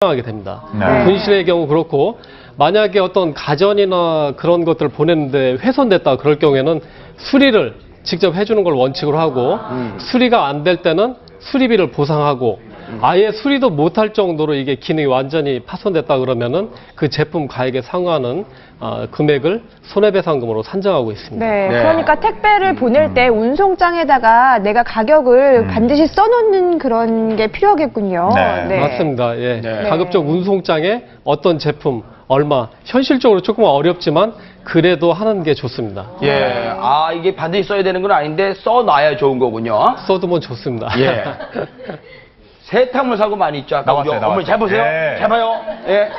하게 됩니다. 네. 분실의 경우 그렇고 만약에 어떤 가전이나 그런 것들을 보냈는데 훼손됐다 그럴 경우에는 수리를 직접 해주는 걸 원칙으로 하고 수리가 안 될 때는 수리비를 보상하고 아예 수리도 못할 정도로 이게 기능이 완전히 파손됐다 그러면은 그 제품 가액에 상응하는 금액을 손해배상금으로 산정하고 있습니다. 네, 그러니까 택배를 보낼 때 운송장에다가 내가 가격을 반드시 써놓는 그런 게 필요하겠군요. 네. 맞습니다. 예. 네. 가급적 운송장에 어떤 제품 얼마 현실적으로 조금 어렵지만 그래도 하는 게 좋습니다. 예. 아, 이게 반드시 써야 되는 건 아닌데 써놔야 좋은 거군요. 써두면 좋습니다. 예. 세탁물 사고 많이 있죠. 아까 나왔어요. 어머니 잘 보세요. 예. 잘 봐요. 예.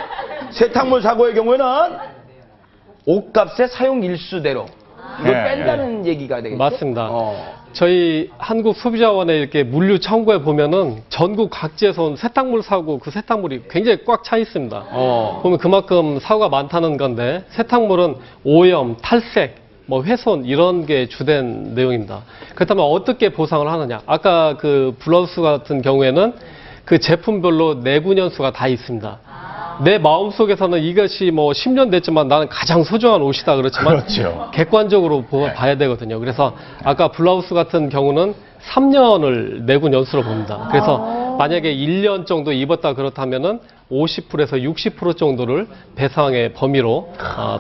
세탁물 사고의 경우에는 옷값의 사용 일수대로 이걸 예, 뺀다는 얘기가 되겠죠. 맞습니다. 저희 한국소비자원에 이렇게 물류 창고에 보면은 전국 각지에서 온 세탁물 사고 그 세탁물이 굉장히 꽉 차 있습니다. 보면 그만큼 사고가 많다는 건데 세탁물은 오염, 탈색, 뭐 훼손 이런 게 주된 내용입니다. 그렇다면 어떻게 보상을 하느냐? 아까 그 블라우스 같은 경우에는 그 제품별로 내구년수가 다 있습니다. 내 마음속에서는 이것이 뭐 10년 됐지만 나는 가장 소중한 옷이다 그렇지만 그렇죠. 객관적으로 봐야 되거든요. 그래서 아까 블라우스 같은 경우는 3년을 내구 연수로 봅니다. 그래서 만약에 1년 정도 입었다 그렇다면은 50%에서 60% 정도를 배상의 범위로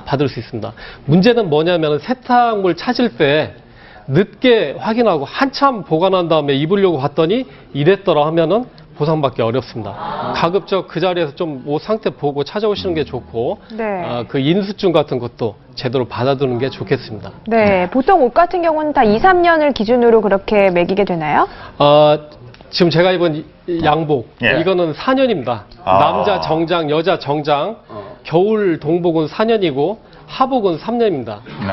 받을 수 있습니다. 문제는 뭐냐면 세탁물 찾을 때 늦게 확인하고 한참 보관한 다음에 입으려고 봤더니 이랬더라 하면은 보상받기 어렵습니다. 가급적 그 자리에서 좀 옷 상태 보고 찾아오시는 게 좋고 네. 그 인수증 같은 것도 제대로 받아두는 게 좋겠습니다. 네, 보통 옷 같은 경우는 다 2, 3년을 기준으로 그렇게 매기게 되나요? 지금 제가 입은 양복 예. 이거는 4년입니다. 남자 정장, 여자 정장, 겨울 동복은 4년이고 하복은 3년입니다. 네.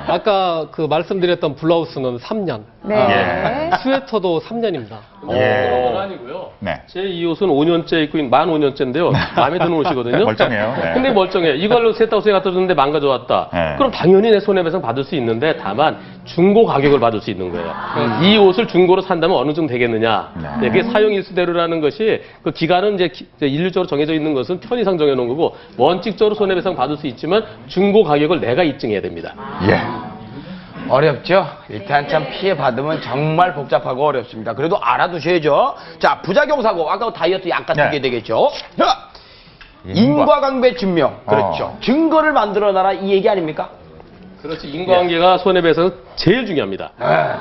아까 그 말씀드렸던 블라우스는 3년, 네. 스웨터도 3년입니다. 예. 그런 건 아니고요. 네. 제 이 옷은 5년째 입고 만 5년째인데요. 마음에 드는 옷이거든요. 멀쩡해요. 네. 근데 멀쩡해. 이걸로 세탁소에 갖다 줬는데 망가져왔다. 네. 그럼 당연히 내 손해배상 받을 수 있는데 다만 중고 가격을 받을 수 있는 거예요. 이 옷을 중고로 산다면 어느 정도 되겠느냐. 네. 이게 사용일수대로라는 것이 그 기간은 이제 일률적으로 정해져 있는 것은 편의상 정해놓은 거고 원칙적으로 손해배상 받을 수 있지만 중고 가격을 내가 입증해야 됩니다. 예. 어렵죠. 일단 참 피해 받으면 정말 복잡하고 어렵습니다. 그래도 알아두셔야죠. 자, 부작용 사고 아까 다이어트 약간 네. 두게 되겠죠. 자, 인과관계 증명. 그렇죠. 증거를 만들어놔라 이 얘기 아닙니까? 그렇지. 인과관계가 손해배상은 제일 중요합니다.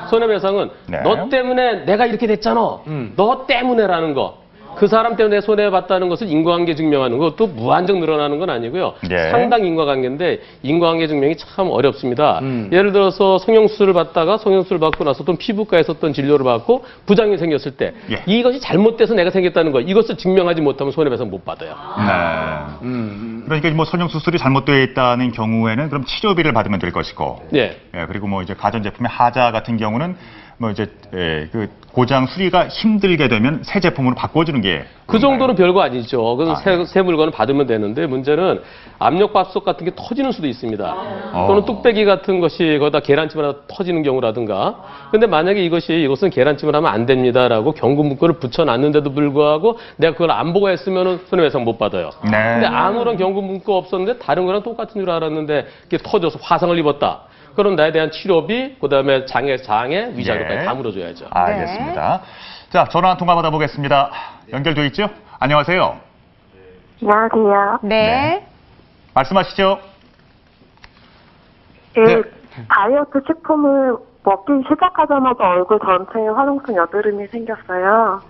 손해배상은 네. 너 때문에 내가 이렇게 됐잖아. 너 때문에라는 거. 그 사람 때문에 손해봤다는 것을 인과관계 증명하는 것도 무한정 늘어나는 건 아니고요. 예. 상당 인과관계인데 인과관계 증명이 참 어렵습니다. 예를 들어서 성형수술을 받다가 성형수술을 받고 나서 또 피부과에서 어떤 진료를 받고 부작용이 생겼을 때 예. 이것이 잘못돼서 내가 생겼다는 거 이것을 증명하지 못하면 손해배상 못 받아요. 네. 그러니까 뭐 성형수술이 잘못되어 있다는 경우에는 그럼 치료비를 받으면 될 것이고. 예. 예, 그리고 뭐 이제 가전제품의 하자 같은 경우는 뭐 이제 그 고장 수리가 힘들게 되면 새 제품으로 바꿔주는 게 그 정도는 별거 아니죠. 그래서 네. 새 물건을 받으면 되는데 문제는 압력밥솥 같은 게 터지는 수도 있습니다. 또는 뚝배기 같은 것이 거기다 계란찜을 하다 터지는 경우라든가. 근데 만약에 이것은 계란찜을 하면 안 됩니다라고 경고 문구를 붙여놨는데도 불구하고 내가 그걸 안 보고 했으면 손해배상 못 받아요. 네. 근데 아무런 경고 문구 없었는데 다른 거랑 똑같은 줄 알았는데 이게 터져서 화상을 입었다. 그럼 나에 대한 치료비, 그다음에 장애, 위자료까지 네. 다 물어줘야죠. 알겠습니다. 자, 전화 한 통화 받아보겠습니다. 연결돼 있죠? 안녕하세요. 안녕하세요. 네. 말씀하시죠. 네. 다이어트 식품을 먹기 시작하자마자 얼굴 전체에 화농성 여드름이 생겼어요.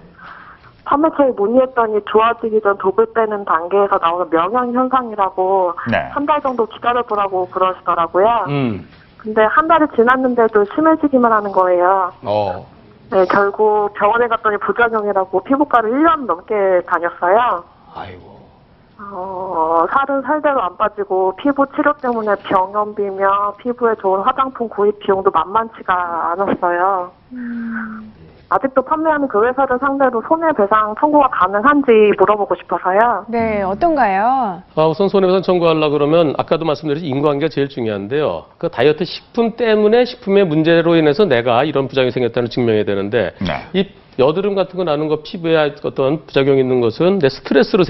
판매 초에 문의했더니 좋아지기 전 독을 빼는 단계에서 나오는 명형 현상이라고 네. 한 달 정도 기다려보라고 그러시더라고요. 음. 근데 한 달이 지났는데도 심해지기만 하는 거예요. 네, 결국 병원에 갔더니 부작용이라고 피부과를 1년 넘게 다녔어요. 아이고. 살은 살대로 안 빠지고 피부 치료 때문에 병원비며 피부에 좋은 화장품 구입 비용도 만만치가 않았어요. 아직도 판매하는 그 회사를 상대로 손해배상 청구가 가능한지 물어보고 싶어서요. 네, 어떤가요? 우선 손해배상 청구하려고 그러면 아까도 말씀드렸듯이 인과관계가 제일 중요한데요. 그 다이어트 식품 때문에 식품의 문제로 인해서 내가 이런 부작용이 생겼다는 증명해야 되는데 네. 이 여드름 같은 거 나는 거 피부에 어떤 부작용이 있는 것은 내 스트레스로